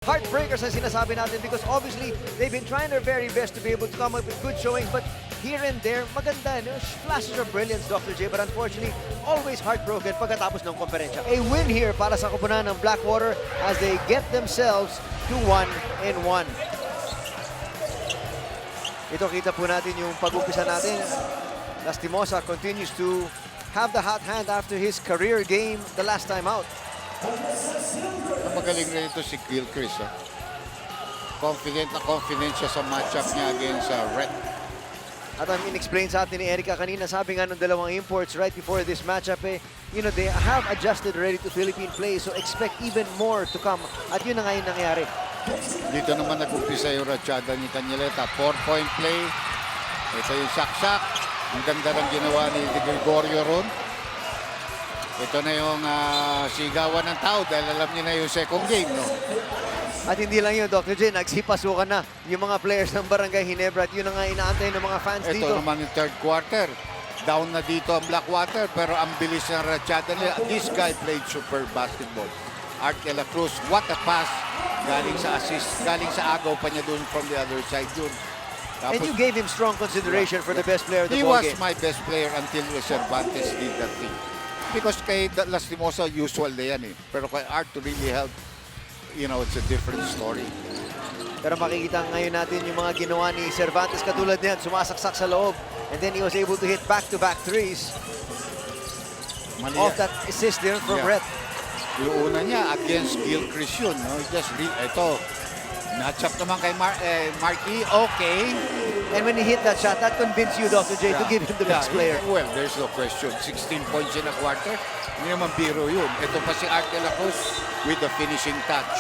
Heartbreakers ang sinasabi natin because obviously they've been trying their very best to be able to come up with good showings, but here and there, maganda, no? Flashes of brilliance, Dr. J, but unfortunately, always heartbroken pagkatapos ng komperensya. A win here para sa koponan ng Blackwater as they get themselves to 1-1. Ito, kita po natin yung pag-umpisa natin. Lastimosa continues to have the hot hand after his career game the last time out. Magaling rin ito si Gilchrist. Confident siya sa matchup niya against Rhett. At ang in-explain sa atin ni Erica kanina, sabi nga ng dalawang imports right before this matchup, you know, they have adjusted already to Philippine play, so expect even more to come. At yun na nga yung nangyari. Dito naman nag-umpisa yung ratsyada ni Cañeleta. 4-point play. Ito yung shak-shak. Ang ganda ng ginawa ni De Gregorio ron. Ito na yung sigawan ng tao dahil alam niya na yung second game, no? At hindi lang yun, Dr. J, nagsipasukan na yung mga players ng Barangay Ginebra at yun na nga inaantay ng mga fans Ito dito. naman yung third quarter. Down na dito ang Blackwater pero ang bilis ng ratsyada nila. This guy played super basketball. Art de la Cruz, what a pass. Galing sa assist, galing sa agaw pa niya doon from the other side doon. And you gave him strong consideration for the best player of the He ball was game. my best player until Cervantes did that thing. Because kay Lastimosa, usual na yan eh. Pero kay Art to really help, you know, it's a different story. Pero makikita ngayon natin yung mga ginawa ni Cervantes katulad niyan, sumasaksak sa loob. And then he was able to hit back-to-back threes Mali off yan. that assist there from Yeah. Rhett. Yung una niya against Gilchrist yun, no? Ito, matchup naman kay Marky, okay. And when he hit that shot, that convinced you, Dr. J, to give him the best player. Well, there's no question. 16 points in a quarter. Hindi naman biro yun. Ito pa si Art de la Cruz with the finishing touch.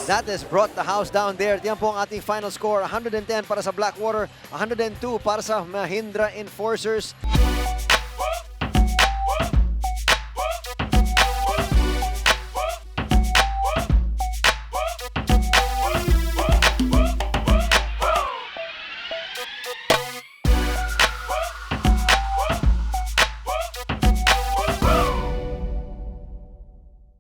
That has brought the house down there. Yan po ang ating final score. 110 para sa Blackwater, 102 para sa Mahindra Enforcers.